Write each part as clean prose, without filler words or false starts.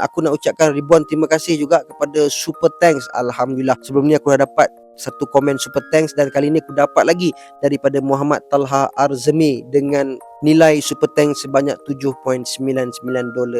Aku nak ucapkan ribuan terima kasih juga kepada Super Thanks. Alhamdulillah. Sebelum ni aku dah dapat satu komen Super Thanks dan kali ni aku dapat lagi daripada Muhammad Talha Arzemi dengan nilai Super Thanks sebanyak $7.99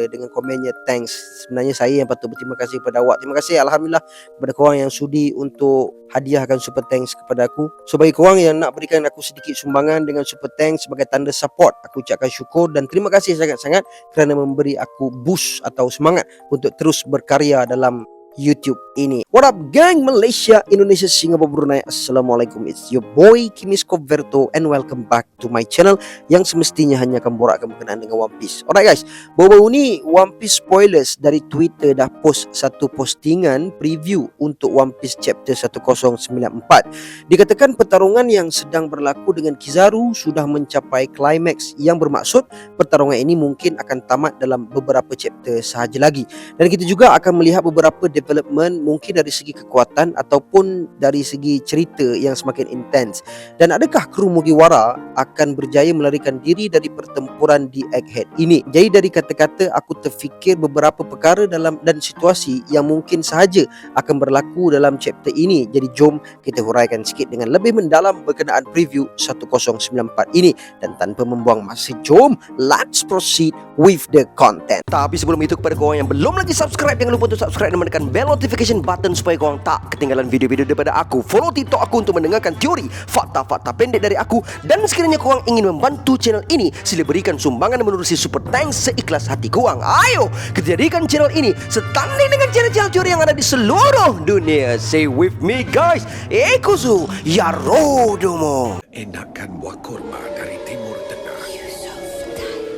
dengan komennya thanks. Sebenarnya saya yang patut berterima kasih kepada awak. Terima kasih Alhamdulillah kepada korang yang sudi untuk hadiahkan Super Thanks kepada aku. So bagi korang yang nak berikan aku sedikit sumbangan dengan Super Thanks sebagai tanda support, aku ucapkan syukur dan terima kasih sangat-sangat kerana memberi aku boost atau semangat untuk terus berkarya dalam YouTube ini. What up gang Malaysia, Indonesia, Singapura, Brunei. Assalamualaikum. It's your boy Kimis Verto and welcome back to my channel yang semestinya hanya akan borakkan berkenaan dengan One Piece. Alright guys, baru-baru ni One Piece Spoilers dari Twitter dah post satu postingan preview untuk One Piece chapter 1094. Dikatakan pertarungan yang sedang berlaku dengan Kizaru sudah mencapai klimaks yang bermaksud pertarungan ini mungkin akan tamat dalam beberapa chapter sahaja lagi. Dan kita juga akan melihat beberapa development mungkin dari segi kekuatan ataupun dari segi cerita yang semakin intens. Dan adakah kru Mugiwara akan berjaya melarikan diri dari pertempuran di Egghead ini? Jadi dari kata-kata aku terfikir beberapa perkara dalam dan situasi yang mungkin sahaja akan berlaku dalam chapter ini. Jadi jom kita huraikan sikit dengan lebih mendalam berkenaan preview 1094 ini. Dan tanpa membuang masa, jom let's proceed with the content. Tapi sebelum itu, kepada korang yang belum lagi subscribe, jangan lupa untuk subscribe dan menekan bell notification button supaya korang tak ketinggalan video-video daripada aku. Follow TikTok aku untuk mendengarkan teori, fakta-fakta pendek dari aku. Dan sekiranya korang ingin membantu channel ini, sila berikan sumbangan menerusi Super Thanks seikhlas hati korang. Ayo, kita jadikan channel ini setanding dengan channel-channel teori yang ada di seluruh dunia. Say with me guys, Ekuzu Yarodomo. Enakan buah kurma dari Timur Tengah.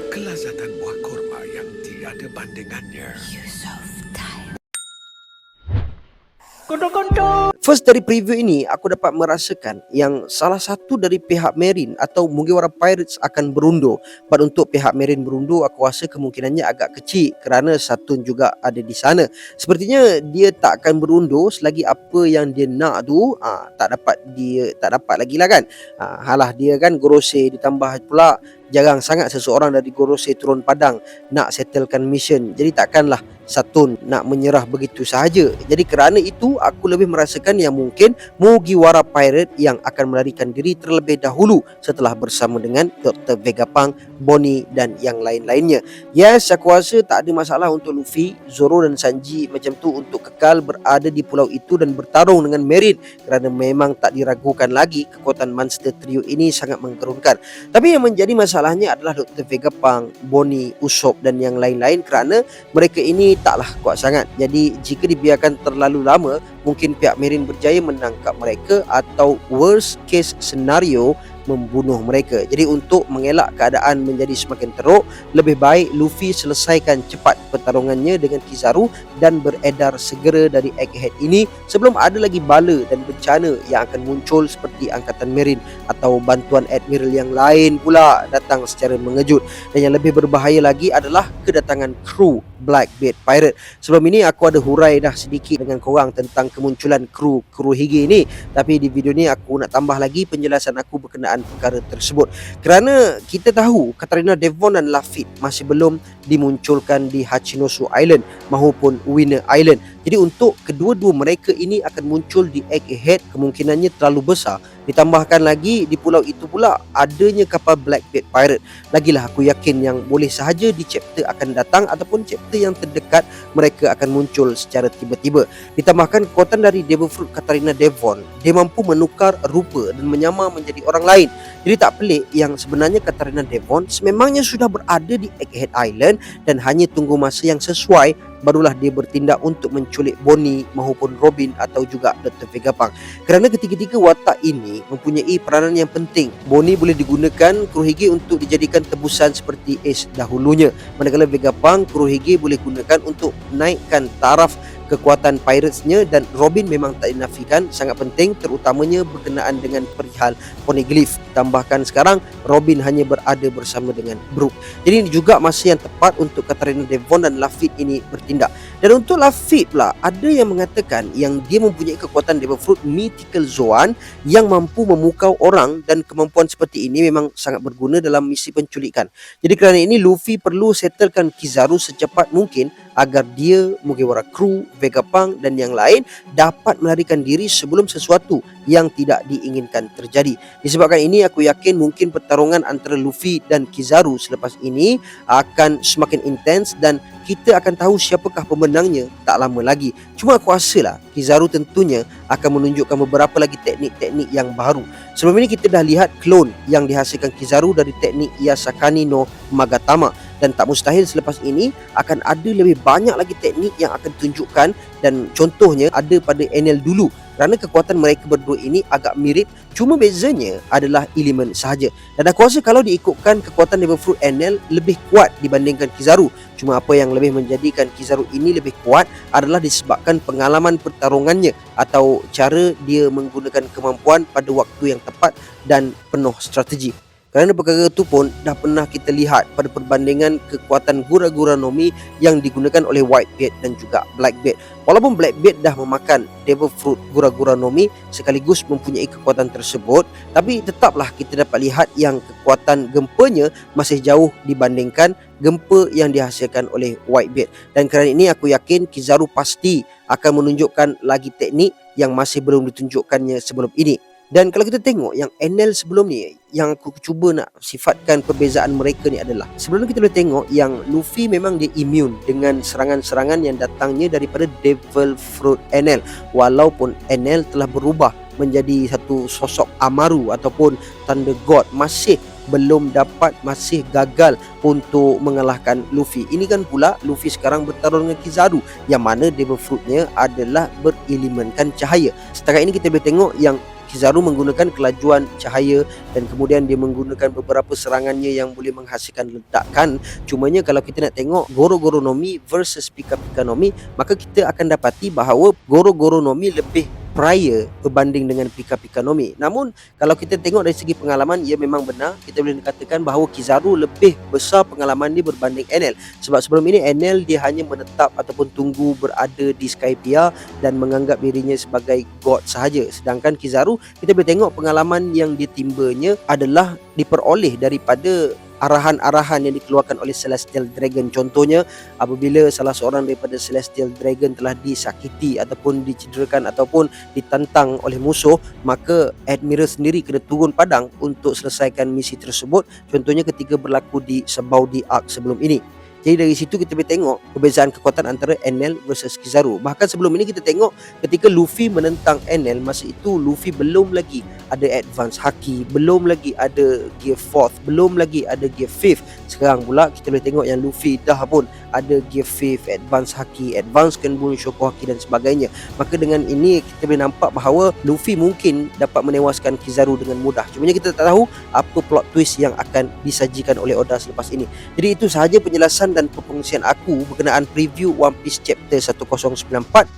Kelazatan buah kurma yang tiada bandingannya. First dari preview ini, aku dapat merasakan yang salah satu dari pihak Marine atau Mugiwara Pirates akan berundur. But untuk pihak Marine berundur, aku rasa kemungkinannya agak kecil kerana Saturn juga ada di sana. Sepertinya dia tak akan berundur selagi apa yang dia nak tu tak dapat lagi lah kan. Halah dia kan Gorosei, ditambah pula jarang sangat seseorang dari Gorosei turun padang nak settlekan mission. Jadi takkanlah Saturn nak menyerah begitu sahaja. Jadi kerana itu aku lebih merasakan yang mungkin Mugiwara Pirate yang akan melarikan diri terlebih dahulu setelah bersama dengan Dr. Vegapunk, Bonnie dan yang lain-lainnya. Yes, aku rasa tak ada masalah untuk Luffy, Zoro dan Sanji macam tu untuk kekal berada di pulau itu dan bertarung dengan Marine kerana memang tak diragukan lagi kekuatan monster trio ini sangat menggerunkan. Tapi yang menjadi masalahnya adalah Dr. Vegapunk, Bonnie, Usopp dan yang lain-lain kerana mereka ini taklah kuat sangat. Jadi jika dibiarkan terlalu lama, mungkin pihak Marine berjaya menangkap mereka atau worst case scenario membunuh mereka. Jadi untuk mengelak keadaan menjadi semakin teruk, lebih baik Luffy selesaikan cepat pertarungannya dengan Kizaru dan beredar segera dari Egghead ini sebelum ada lagi bala dan bencana yang akan muncul seperti Angkatan Marine atau bantuan Admiral yang lain pula datang secara mengejut. Dan yang lebih berbahaya lagi adalah kedatangan kru Blackbeard Pirate. Sebelum ini aku ada hurai dah sedikit dengan korang tentang kemunculan kru Hige ni, tapi di video ni aku nak tambah lagi penjelasan aku berkenaan perkara tersebut. Kerana kita tahu Katarina Devon dan Lafitte masih belum dimunculkan di Hachinosu Island maupun Winner Island. Jadi untuk kedua-dua mereka ini akan muncul di Egghead kemungkinannya terlalu besar. Ditambahkan lagi di pulau itu pula adanya kapal Blackbeard Pirate. Lagilah aku yakin yang boleh sahaja di chapter akan datang ataupun chapter yang terdekat mereka akan muncul secara tiba-tiba. Ditambahkan kekuatan dari Devil Fruit Katarina Devon, dia mampu menukar rupa dan menyamar menjadi orang lain. Jadi tak pelik yang sebenarnya Katarina Devon sememangnya sudah berada di Egghead Island dan hanya tunggu masa yang sesuai barulah dia bertindak untuk menculik Bonnie maupun Robin atau juga Dr. Vegapunk. Kerana ketiga-tiga watak ini mempunyai peranan yang penting. Bonnie boleh digunakan Kurohige untuk dijadikan tebusan seperti Ace dahulunya, manakala Vegapunk Kurohige boleh gunakan untuk naikkan taraf kekuatan piratesnya, dan Robin memang tak dinafikan sangat penting terutamanya berkenaan dengan perihal poneglyph. Tambahkan sekarang Robin hanya berada bersama dengan Brook. Jadi ini juga masa yang tepat untuk Katarina Devon dan Lafitte ini bertindak. Dan untuk Lafitte pula, ada yang mengatakan yang dia mempunyai kekuatan Devil Fruit Mythical Zoan yang mampu memukau orang, dan kemampuan seperti ini memang sangat berguna dalam misi penculikan. Jadi kerana ini Luffy perlu settlekan Kizaru secepat mungkin agar dia, Mugiwara Crew, Vegapunk dan yang lain dapat melarikan diri sebelum sesuatu yang tidak diinginkan terjadi. Disebabkan ini aku yakin mungkin pertarungan antara Luffy dan Kizaru selepas ini akan semakin intens dan kita akan tahu siapakah pemenangnya tak lama lagi. Cuma aku rasalah Kizaru tentunya akan menunjukkan beberapa lagi teknik-teknik yang baru. Sebelum ini kita dah lihat klon yang dihasilkan Kizaru dari teknik Yasakani no Magatama, dan tak mustahil selepas ini akan ada lebih banyak lagi teknik yang akan ditunjukkan, dan contohnya ada pada Enel dulu, kerana kekuatan mereka berdua ini agak mirip, cuma bezanya adalah elemen sahaja. Dan aku rasa kalau diikutkan kekuatan Devil Fruit Enel lebih kuat dibandingkan Kizaru. Cuma apa yang lebih menjadikan Kizaru ini lebih kuat adalah disebabkan pengalaman pertarungannya atau cara dia menggunakan kemampuan pada waktu yang tepat dan penuh strategi. Kerana perkara itu pun dah pernah kita lihat pada perbandingan kekuatan Gura-Gura Nomi yang digunakan oleh Whitebeard dan juga Blackbeard. Walaupun Blackbeard dah memakan Devil Fruit Gura-Gura Nomi sekaligus mempunyai kekuatan tersebut, tapi tetaplah kita dapat lihat yang kekuatan gempanya masih jauh dibandingkan gempa yang dihasilkan oleh Whitebeard. Dan kerana ini aku yakin Kizaru pasti akan menunjukkan lagi teknik yang masih belum ditunjukkannya sebelum ini. Dan kalau kita tengok yang Enel sebelum ni, yang aku cuba nak sifatkan perbezaan mereka ni adalah, sebelum kita boleh tengok yang Luffy memang dia immune dengan serangan-serangan yang datangnya daripada Devil Fruit Enel, walaupun Enel telah berubah menjadi satu sosok Amaru ataupun Thunder God, masih belum dapat, masih gagal untuk mengalahkan Luffy. Ini kan pula Luffy sekarang bertarung dengan Kizaru yang mana Devil Fruitnya adalah berelemenkan cahaya. Setakat ini kita boleh tengok yang Kizaru menggunakan kelajuan cahaya dan kemudian dia menggunakan beberapa serangannya yang boleh menghasilkan ledakan. Cumanya kalau kita nak tengok Goro-Goro Nomi versus Pika-Pika Nomi, maka kita akan dapati bahawa Goro-Goro Nomi lebih prior berbanding dengan Pika-Pika Nomi. Namun kalau kita tengok dari segi pengalaman, ia memang benar, kita boleh katakan bahawa Kizaru lebih besar pengalaman dia berbanding Enel. Sebab sebelum ini Enel dia hanya menetap ataupun tunggu berada di Skypiea dan menganggap dirinya sebagai god sahaja. Sedangkan Kizaru, kita boleh tengok pengalaman yang ditimbanya adalah diperoleh daripada arahan-arahan yang dikeluarkan oleh Celestial Dragon. Contohnya, apabila salah seorang daripada Celestial Dragon telah disakiti ataupun dicederakan ataupun ditantang oleh musuh, maka Admiral sendiri kena turun padang untuk selesaikan misi tersebut. Contohnya ketika berlaku di Sabaudi Arc sebelum ini. Jadi dari situ kita boleh tengok perbezaan kekuatan antara Enel versus Kizaru. Bahkan sebelum ini kita tengok ketika Luffy menentang Enel, masa itu Luffy belum lagi ada Advance Haki, belum lagi ada Gear 4th, belum lagi ada Gear 5th. Sekarang pula kita boleh tengok yang Luffy dah pun ada Gear 5th, Advance Haki, Advance Kenbun Shoko Haki dan sebagainya. Maka dengan ini kita boleh nampak bahawa Luffy mungkin dapat menewaskan Kizaru dengan mudah. Cuma kita tak tahu apa plot twist yang akan disajikan oleh Oda selepas ini. Jadi itu sahaja penjelasan dan perkongsian aku berkenaan preview One Piece chapter 1094.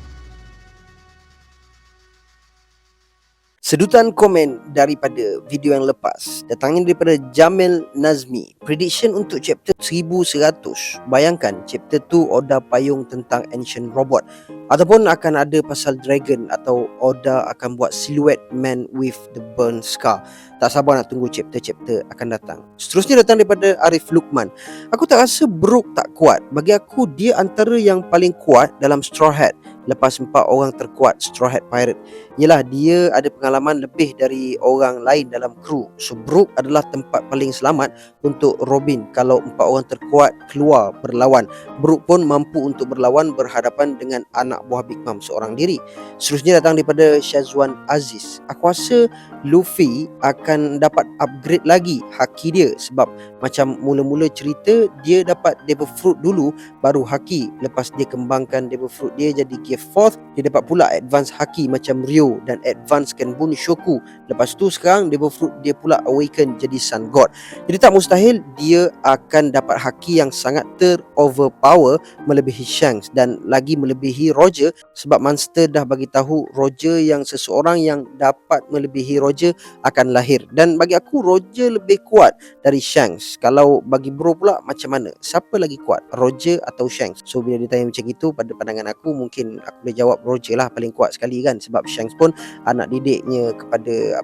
Sedutan komen daripada video yang lepas datangnya daripada Jamil Nazmi. Prediction untuk chapter 1100. Bayangkan chapter 2 Oda payung tentang ancient robot, ataupun akan ada pasal dragon, atau Oda akan buat silhouette man with the burn scar. Tak sabar nak tunggu chapter-chapter akan datang. Seterusnya datang daripada Arif Lukman. Aku tak rasa Brook tak kuat. Bagi aku dia antara yang paling kuat dalam Straw Hat lepas 4 orang terkuat Straw Hat Pirate. Yalah, dia ada pengalaman lebih dari orang lain dalam kru. So Brook adalah tempat paling selamat untuk Robin kalau 4 orang terkuat keluar berlawan. Brook pun mampu untuk berlawan berhadapan dengan anak buah Big Mom seorang diri. Seterusnya datang daripada Syazwan Aziz. Aku rasa Luffy akan dapat upgrade lagi haki dia, sebab macam mula-mula cerita dia dapat Devil Fruit dulu baru haki. Lepas dia kembangkan Devil Fruit dia jadi Gear 4th, dia dapat pula advance haki macam Ryo dan advance Kenbun Shoku. Lepas tu sekarang Devil Fruit dia pula awaken jadi Sun God. Jadi tak mustahil dia akan dapat haki yang sangat overpower melebihi Shanks dan lagi melebihi Roger, sebab Monster dah bagi tahu Roger yang seseorang yang dapat melebihi Roger akan lahir. Dan bagi aku Roger lebih kuat dari Shanks. Kalau bagi bro pula macam mana? Siapa lagi kuat? Roger atau Shanks? So bila ditanya macam itu, pada pandangan aku mungkin aku boleh jawab Roger lah paling kuat sekali kan, sebab Shanks pun anak didiknya kepada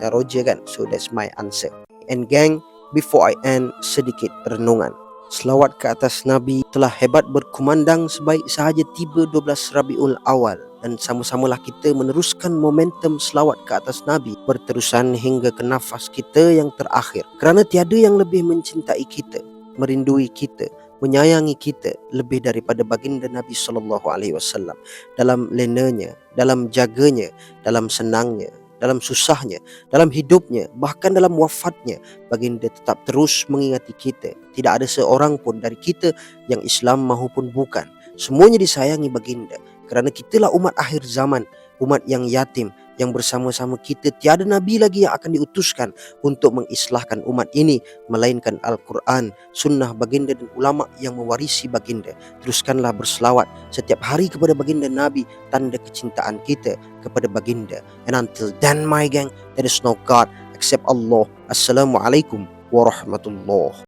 Roger kan. So that's my answer. And gang, before I end, sedikit renungan. Selawat ke atas Nabi telah hebat berkumandang sebaik sahaja tiba 12 Rabiul Awal, dan sama-samalah kita meneruskan momentum selawat ke atas Nabi berterusan hingga ke nafas kita yang terakhir, kerana tiada yang lebih mencintai kita, merindui kita, menyayangi kita lebih daripada baginda Nabi SAW. Dalam lenanya, dalam jaganya, dalam senangnya, dalam susahnya, dalam hidupnya, bahkan dalam wafatnya, baginda tetap terus mengingati kita. Tidak ada seorang pun dari kita yang Islam mahupun bukan, semuanya disayangi baginda, kerana kitalah umat akhir zaman, umat yang yatim, yang bersama-sama kita tiada nabi lagi yang akan diutuskan untuk mengislahkan umat ini melainkan Al-Quran, sunnah baginda dan ulama yang mewarisi baginda. Teruskanlah berselawat setiap hari kepada baginda Nabi, tanda kecintaan kita kepada baginda. And until then, my gang, there is no God except Allah. Assalamualaikum warahmatullahi